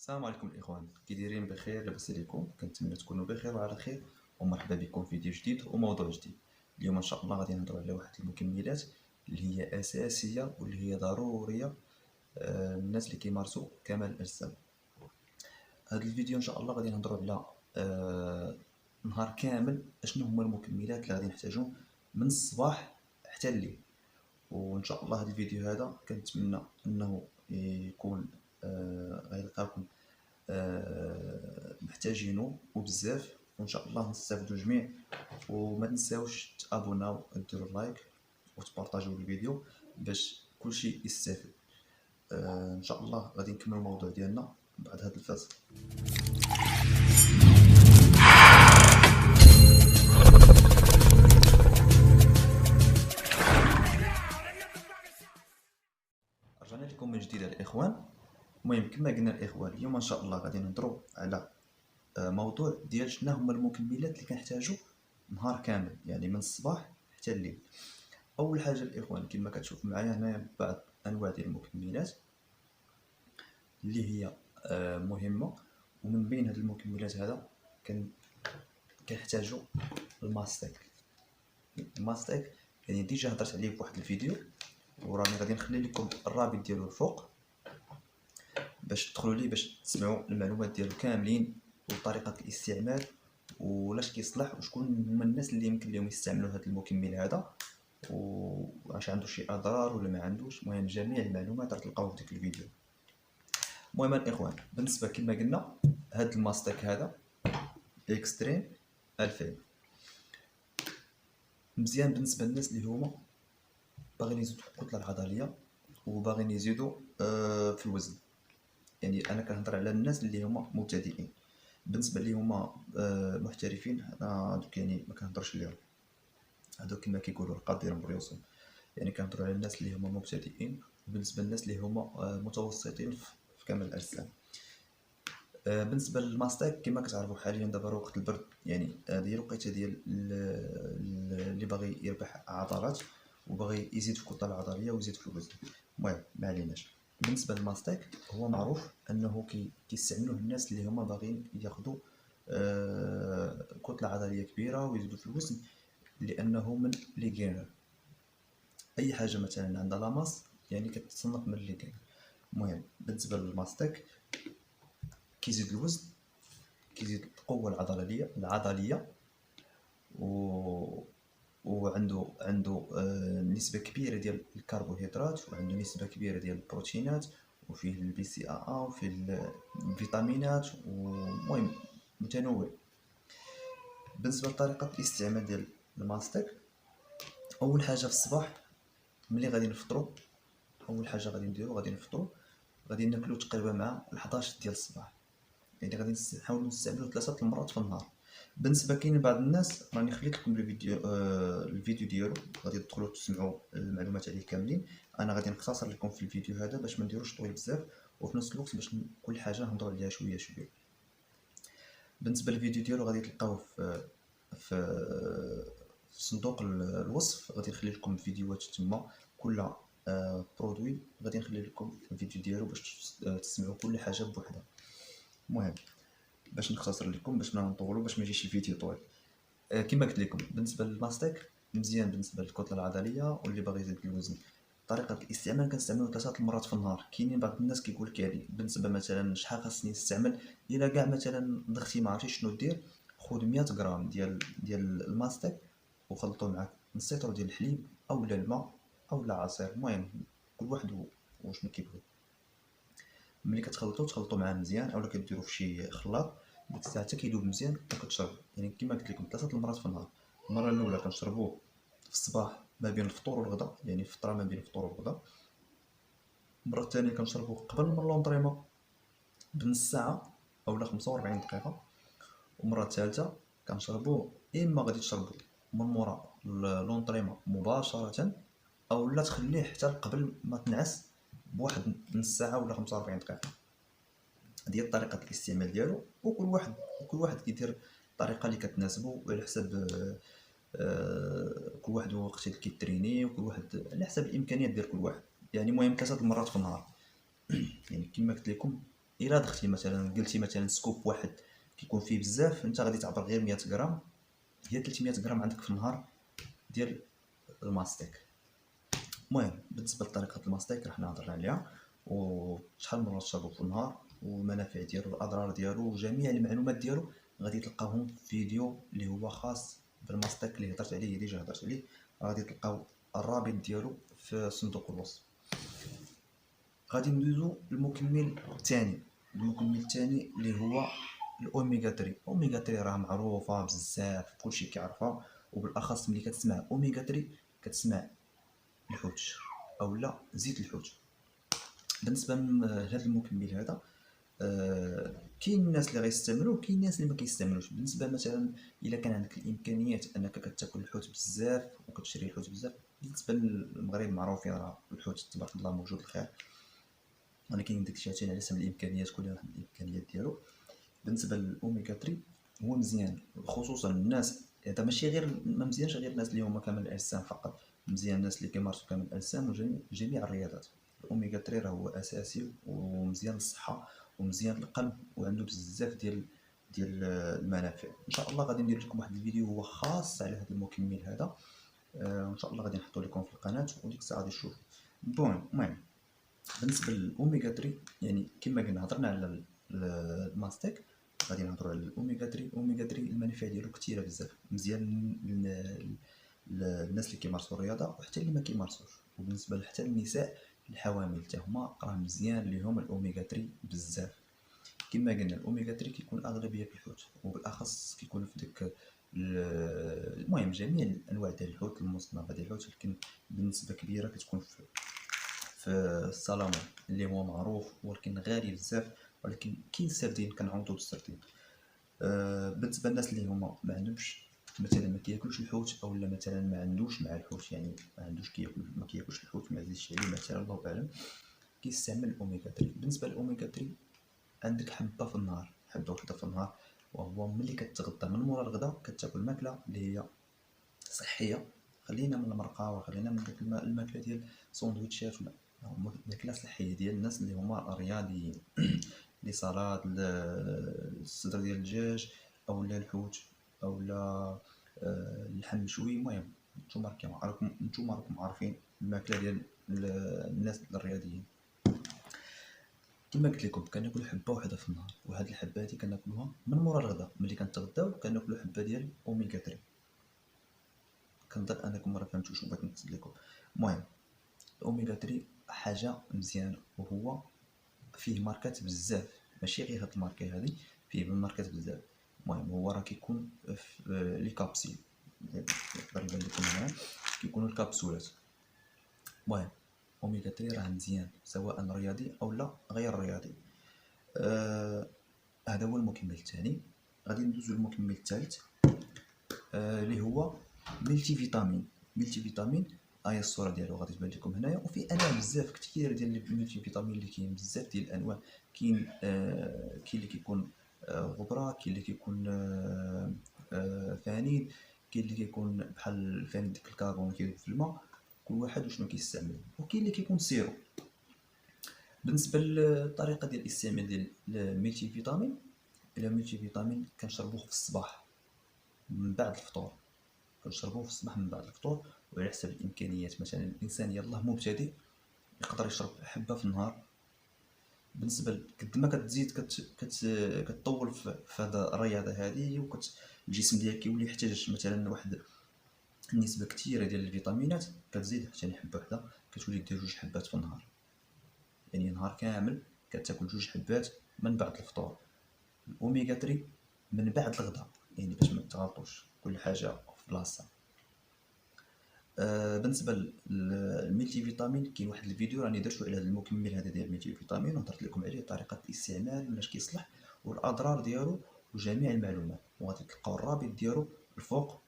السلام عليكم الاخوان، كي دايرين؟ بخير؟ لاباس عليكم؟ كنتمنى تكونوا بخير وعلى خير. ومرحبا بكم في فيديو جديد وموضوع جديد. اليوم ان شاء الله غادي نهضروا على واحد المكملات اللي هي اساسيه واللي هي ضروريه. الناس اللي كيمارسوا كمال الاجسام. هذا الفيديو ان شاء الله غادي نهضروا على نهار كامل اشنو هما المكملات اللي غادي نحتاجهم من الصباح حتى الليل. وان شاء الله هذا الفيديو هذا كنتمنى انه يكون غيلقاكم محتاجينه وبزاف، وان شاء الله نستافدوا جميع. وما تنساوش تابوناو ديروا لايك وتبارطاجيو الفيديو باش كلشي يستافد. ان شاء الله غادي نكملوا الموضوع ديالنا بعد هذا الفاصل. رجعنا لكم من جديد الاخوان. المهم كما قلنا الاخوان، اليوم ان شاء الله غادي نهضروا على موضوع ديال شنو هما المكملات اللي كنحتاجو نهار كامل، يعني من الصباح حتى الليل. اول حاجه الاخوان كما كتشوف معايا هنايا بعض انواع ديال المكملات اللي هي مهمه. ومن بين هاد المكملات هذا كنحتاجو الماستيك. الماستيك يعني ديجا هضرت عليه في واحد الفيديو، وراني غادي نخلي لكم الرابط ديالو الفوق باش تدخلوا ليه باش تسمعوا المعلومات ديالو كاملين وطريقه الاستعمال ولاش كيصلح وشكون هما الناس اللي يمكن لهم يستعملوا هذا المكمل هذا واش عنده شي اضرار ولا ما عندوش. المهم جميع المعلومات غتلقاوها في ديك الفيديو. المهم الاخوان، بالنسبه كما قلنا هذا الماستيك هذا اكستريم 2000 مزيان بالنسبه للناس اللي هما باغيين يزيدوا الكتله العضليه وباغيين يزيدوا في الوزن. يعني انا كنهضر على الناس اللي هما مبتدئين. بالنسبه اللي هما محترفين انا دوك يعني ما كنهضرش عليهم، هادو كما كيقولوا القادر بريوسهم. يعني كنهضروا على الناس اللي هما مبتدئين، وبالنسبه للناس اللي هما متوسطين في كمال الاجسام. بالنسبه للماستيك كما كتعرفوا حاليا دابا راه وقت البرد، يعني هذه الوقيته ديال اللي باغي يربح عضلات وباغي يزيد في الكتله العضليه ويزيد في الوزن. المهم ما عليناش. بالنسبه للماستيك هو معروف انه كيستعملوه الناس اللي هما باغيين ياخذوا كتله عضليه كبيره ويزيدوا في الوزن، لانه من لي غينر. اي حاجه مثلا عندها لاماس يعني كتصنف من لي غينر. المهم بالنسبه للماستيك كيزيد الوزن، كيزيد القوه العضليه وعنده نسبه كبيره ديال الكربوهيدرات، وعنده نسبه كبيره ديال البروتينات، وفيه البي سي ا وفيه الفيتامينات، ومهم متنوع. بالنسبه لطريقه الاستعمال ديال الماستيك، اول حاجه في الصباح ملي غادي نفطروا، اول حاجه غادي نديرو غادي نفطروا، غادي ناكلوا تقريبا مع 11 ديال الصباح. يعني غادي نحاولوا نستعملوا 3 المرات في النهار. بالنسبه كاين بعض الناس راني خليت لكم الفيديو ديالو، غادي تدخلوا تسمعوا المعلومات عليه كاملين. انا غادي نختصر لكم في الفيديو هذا باش ما نديروش طويل بزاف، وفي نفس الوقت باش كل حاجه نهضروا عليها شويه شويه. بالنسبه للفيديو ديالو غادي تلقاوه في في صندوق الوصف. غادي نخلي لكم الفيديوهات تما، كل برودوي غادي نخلي لكم الفيديو ديالو باش تسمعوا كل حاجه بوحدها. المهم باش نختصر لكم باش ما نطولوا باش ما يجيش الفيديو طويل. كما قلت لكم بالنسبه للماستيك مزيان بالنسبه للكتله العضليه واللي باغي يزيد الوزن. طريقه الاستعمال كنستعملوا 3 المرات في النهار. كاينين بعض الناس كيقول لك يعني بالنسبه مثلا شحال خاصني نستعمل، الا كاع مثلا ضغتي ما عرفتيش شنو دير، خذ 100 غرام ديال الماستيك وخلطوه مع نص لتر ديال الحليب او الماء او عصير. المهم كل واحد وشنو كيبغي. ملي تخلطوا معاه مزيان اولا كديروا في شي خلاط، ديك الساعه حتى كيذوب مزيان وكتشرب. يعني كما قلت لكم 3 المرات في النهار. المره الاولى كنشربوه في الصباح ما بين الفطور والغداء، يعني فتره ما بين الفطور والغداء. المره الثانيه كنشربوه قبل من لونطريمون بنص ساعه اولا 45 دقيقه. والمره الثالثه كنشربوه اما غادي تشربوه من مورا لونطريمون مباشره، اولا تخليه حتى قبل ما تنعس بواحد نص ساعه ولا 45 دقيقه. هذه هي طريقه الاستعمال ديالو، وكل واحد كيدير الطريقه اللي كتناسبو على حسب كل واحد وقت اللي كيتريني، وكل واحد على حسب الامكانيات ديال كل واحد. يعني المهم 3 المرات في النهار. يعني كما قلت لكم الا ضختي مثلا قلتي مثلا سكوب واحد كيكون فيه بزاف، انت غادي تعبر غير 100 غرام، هي 300 غرام عندك في النهار ديال الماستيك. المهم بالنسبه لطريقه الماستيك راه حنا هضرنا عليها، وشحال من مره تشربو في النهار، والمنافع ديالو والاضرار ديالو وجميع المعلومات ديالو غادي تلقاوهم في فيديو اللي هو خاص بالماستيك اللي هضرت عليه، ديجا هضرت عليه. غادي تلقاو الرابط ديالو في صندوق الوصف. غادي ندوزو للمكمل الثاني. المكمل الثاني اللي هو الاوميغا 3. اوميغا 3 راه معروفه بزاف، كلشي كيعرفها، وبالاخص ملي كتسمع اوميغا 3 كتسمع الحوت اولا زيت الحوت. بالنسبه لهذا المكمل هذا كاين الناس اللي غيستعملوه، كاين الناس اللي ما كيستعملوش. بالنسبه مثلا الا كان عندك الامكانيات انك كتاكل الحوت بزاف وكتشري الحوت بزاف، بالنسبه للمغرب معروفين راه الحوت تبارك الله موجود الخير، ولكن داك الشيء عاوتاني على حسب الامكانيات، كل واحد الامكانيات ديالو. بالنسبه للاوميغا 3 هو مزيان خصوصا الناس، هذا ماشي غير ما مزيانش غير الناس اللي هما كامل الاجسام فقط، مزيان الناس اللي كيمارسوا كامل الاجسام وجميع الرياضات. الاوميغا 3 راه هو اساسي ومزيان للصحه ومزيان للقلب وعنده بزاف ديال المنافع. ان شاء الله غادي ندير لكم واحد الفيديو هو خاص على هذا المكمل هذا، وان شاء الله غادي نحطو لكم في القناه وديك الساعه غادي تشوفوا. بون المهم بالنسبه للاوميغا 3 يعني كما قلنا هضرنا على الماستيك، غادي نهضروا على الاوميغا 3. الاوميغا 3 المنافع ديالو كثيره بزاف، مزيان للناس اللي كيمارسوا الرياضه وحتى اللي ما كيمارسوش، وبالنسبه حتى للنساء الحوامل حتى هما راه مزيان ليهم الاوميغا 3 بزاف. كما قلنا الاوميغا 3 كيكون اغلبيه في الحوت، وبالاخص كيكون في ديك المهم جميع الانواع ديال الحوت المصنفه ديال الحوت، لكن بنسبه كبيره كتكون في السلمون اللي هو معروف ولكن غالي بزاف، ولكن كاين السردين كنعوضو بالسردين. بالنسبه للناس اللي هما ما عندهمش مثلا ما كياكلوش الحوت اولا مثلا ما عندوش مع الحوت، يعني ما عندوش ما كياكلش الحوت ما عزيزش عليه مثلا الله اعلم، كيستعمل الاوميغا 3. بالنسبه للاوميغا 3 عندك حبه في النهار، حبه وحده في النهار، وهو ملي كتغدى من مورا الغدا كتاكل ماكله اللي هي صحيه. خلينا من المرقه وخلينا من ديك الماكله ديال سندويتشات، ولا ماكله صحيه ديال الناس اللي هما رياضيين لي صالاد الصدر ديال الدجاج اولا الحوت اولا اللحم مشوي. المهم نتوما راكم عارفين الماكله ديال الناس الرياضيين. كما قلت لكم كناكلوا حبه واحده في النهار، وهاد الحبه هادي كناكلوها من مورا الغداء ملي كنتغداو كناكلوا حبه ديال اوميغا 3. كنظن انكم راه فهمتوا شنو بغيت نقصد لكم. المهم الاوميغا 3 حاجه مزيانه، وهو فيه ماركات بزاف، ماشي غير هاد الماركه هادي، فيه ماركات بزاف. المهم هو راه كيكون في لي كابسيل يقدر يبان لكم هنا كيكونوا الكبسولات. المهم اوميغا 3 راه مزيان سواء رياضي او لا غير رياضي. هذا هو المكمل الثاني. غادي ندوزو للمكمل الثالث اللي هو ملتي فيتامين. ملتي فيتامين هاهي الصوره ديالو غادي تبان لكم هنايا، وفي انواع بزاف كثير ديال الملتي فيتامين اللي كاين بزاف ديال الانواع. كاين اللي كيكون غبره، كاين اللي كيكون فانيد، كاين اللي كيكون بحال الفانيد ديك الكربون كيدوب في الماء، كل واحد وشنو كيستعمل، وكاين اللي كيكون سيرو. بالنسبه للطريقه ديال الاستعمال ديال الملتي فيتامين، الى ملتي فيتامين كنشربوه في الصباح من بعد الفطور، كنشربوه في الصباح من بعد الفطور، وعلى حسب الامكانيات مثلا الانسان يلاه مبتدئ يقدر يشرب حبه في النهار. بالنسبه قد ما كتزيد كتطول في هذا الرياضه هذه، الجسم ديالك كيولي يحتاج مثلا واحد النسبه كثيره ديال الفيتامينات، كتزيد حتى حبه وحده كتولي دير 2 حبات في النهار، يعني نهار كامل كتاكل 2 حبات من بعد الفطور. الاوميغا 3 من بعد الغداء، يعني باش ما تغلطوش كل حاجه في بلاصتها. بالنسبه للملتي فيتامين كاين واحد الفيديو راني درتو على هذا المكمل هذا ديال الملتي فيتامين، وهضرت لكم عليه طريقه الاستعمال واش كيصلح والاضرار ديالو وجميع المعلومات، وغادي تلقاو الرابط ديالو الفوق،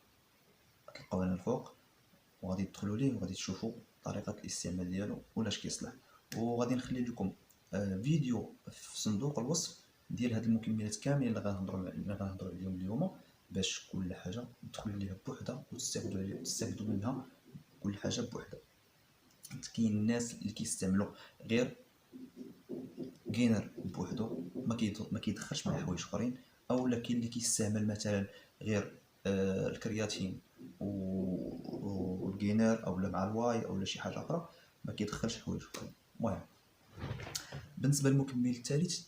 تلقاو هنا الفوق، وغادي تدخلوا ليه وغادي تشوفوا طريقه الاستعمال ديالو ولاش كيصلح. وغادي نخلي لكم فيديو في صندوق الوصف ديال هاد المكملات كاملين اللي غنهضروا عليهم اليوم، باش كل حاجه تدخلوا ليها بوحدها وتستافدوا منها كل حاجه بوحدها. كاين الناس اللي كيستعملوا غير جينر بوحدو ما كيدخلش مع حوايج اخرين، اولا كاين اللي كيستعمل مثلا غير الكرياتين والجينر اولا مع الواي اولا شي حاجه اخرى، ما كيدخلش حوايج اخرين. المهم بالنسبه للمكمل الثالث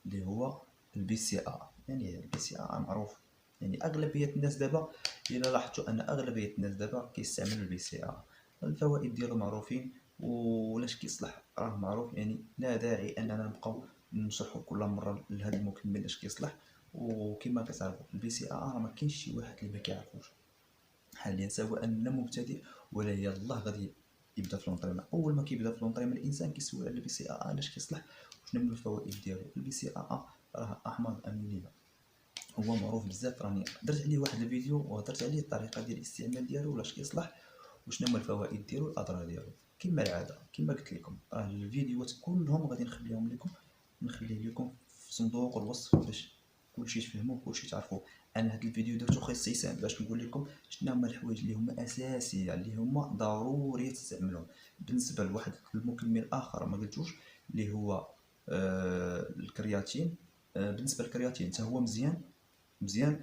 اللي هو البي سي ا. يعني البي سي ا معروف، يعني اغلبيه الناس دابا الا لاحظتوا ان اغلبيه الناس دابا كيستعملوا البي سي ا. الفوائد ديالو معروفين ولاش كيصلح راه معروف، يعني لا داعي اننا نبقاو نشرحوا كل مره لهذا المكمل اش كيصلح. وكما كتعرفوا البي سي ا راه ما كاينش شي واحد اللي ما كيعرفوش حاليا، سواء لا مبتدئ ولا يلاه غادي يبدا في لونطريمون. اول ما كيبدا في لونطريمون الانسان كيسول على البي سي ا علاش كيصلح وشنو هما الفوائد ديالو. البي سي ا راه احماض امينيه، هو معروف بزاف، راني درت عليه واحد الفيديو وهضرت عليه الطريقه ديال الاستعمال ديالو ولاش كيصلح وشنو هما الفوائد ديالو والاضرار ديالو. كما العاده كما قلت لكم راه الفيديوهات كلهم غادي نخليهم لكم، نخليه لكم في صندوق الوصف باش كلشي تفهموا كلشي تعرفوا. انا هذا الفيديو درتو خصيصا باش نقول لكم شنو هما الحوايج اللي هما اساسيه اللي هما ضروري تستعملهم. بالنسبه لواحد المكمل اخر ما قلتوش اللي هو الكرياتين. بالنسبه للكرياتين حتى هو مزيان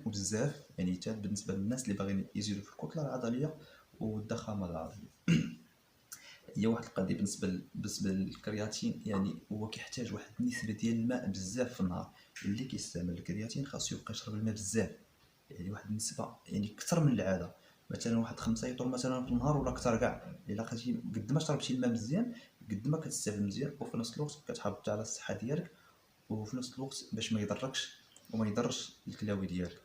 وبزاف، يعني حتى بالنسبه للناس اللي باغيين يزيدوا في الكتله العضليه والضخامه العضليه. هي واحد القضيه بالنسبه للكرياتين، يعني هو كيحتاج واحد النسبه ديال الماء بزاف في النهار. اللي كيستعمل الكرياتين خاصو يبقى يشرب الماء بزاف، يعني واحد النسبه يعني اكثر من العاده، مثلا واحد 5 لتر مثلا في النهار ولا اكثر كاع. الا لقيتي قد ما شربتي الماء مزيان قد ما كتستافد مزيان، وفي نفس الوقت كتحافظ على الصحه ديالك، وفي نفس الوقت باش ما يضركش وما يضرش الكلاوي ديالك.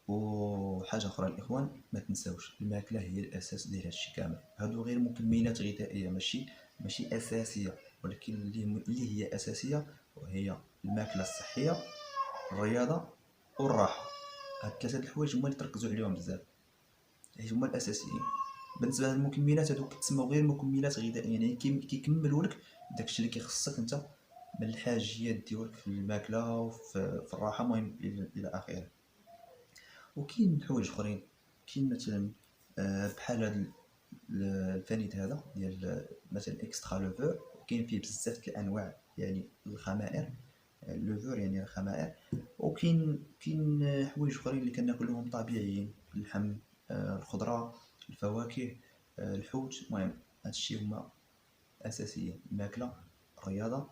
وحاجه اخرى الاخوان ما تنساوش الماكله هي الاساس ديال هادشي كامل. هادو غير مكملات غذائيه ماشي اساسيه، ولكن اللي هي اساسيه وهي الماكله الصحيه، الرياضه والراحه. هاد ثلاثه الحوايج هما اللي تركزوا عليهم بزاف، حيت هما الاساسيين. بالنسبه للمكملات هادو كتسموا غير مكملات غذائيه، يعني كيكملوا لك داكشي اللي كيخصك انت من الحاجيات ديالك في الماكله وفي الراحه، المهم الى اخره. وكاين حوايج اخرين، كاين مثلا بحال هذا الفانيت هذا ديال مثلا اكسترا لوفور، وكاين فيه بزاف د الانواع يعني الخمائر. لوفور يعني الخمائر. وكاين حوايج اخرين اللي كناكلوهم طبيعيين، اللحم، الخضره، الفواكه، الحوت. المهم هادشي هما اساسيين: الماكله، الرياضه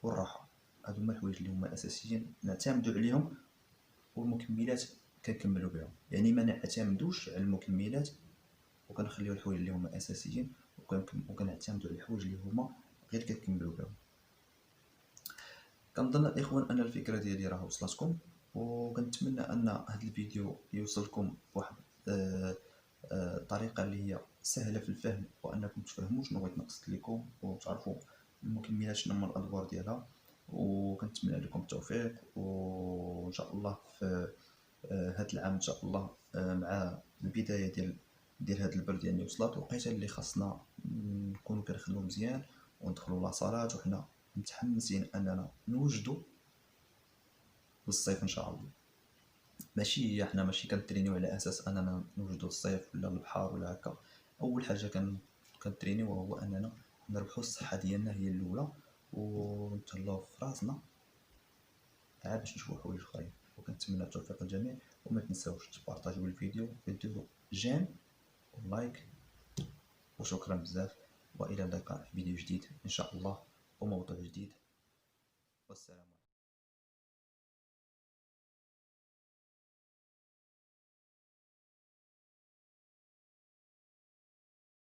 والراحه. هادو هما الحوايج اللي هما اساسيين نعتمدوا عليهم، والمكملات كنكملوا بهم. يعني ما نعتمدوش على المكملات وكنخليو الحوايج اللي هما اساسيين وكنعتمدوا على الحوايج اللي هما غير كنكملوا بهم. كنظن الاخوان ان الفكره ديالي راه وصلتكم، وكنتمنى ان هذا الفيديو يوصلكم بواحد طريقه اللي هي سهله في الفهم، وانكم تفهموا شنو بغيت نقصد لكم وتعرفوا المكملات شنو هما الادوار ديالها. وكنتمنى لكم التوفيق، وان شاء الله في هذا العام ان شاء الله مع البدايه ديال هذا البرد يعني وصلت الوقيته اللي خاصنا نكونوا كنخدموا مزيان وندخلوا لاصالات وحنا متحمسين اننا نوجدوا بالصيف ان شاء الله. ماشي كنترينيو على اساس اننا نوجدوا الصيف ولا البحر ولا هكا. اول حاجه كنترينيو هو اننا نربحوا الصحه ديالنا هي الاولى، ونتهلاو في راسنا عاد باش نشوفوا حوايج اخرين. وكنتمنى التوفيق للجميع، وما تنساوش تبارطاجيو الفيديو وديروا جيم ولايك. وشكرا بزاف، والى اللقاء في فيديو جديد ان شاء الله وموضوع جديد، والسلام عليكم.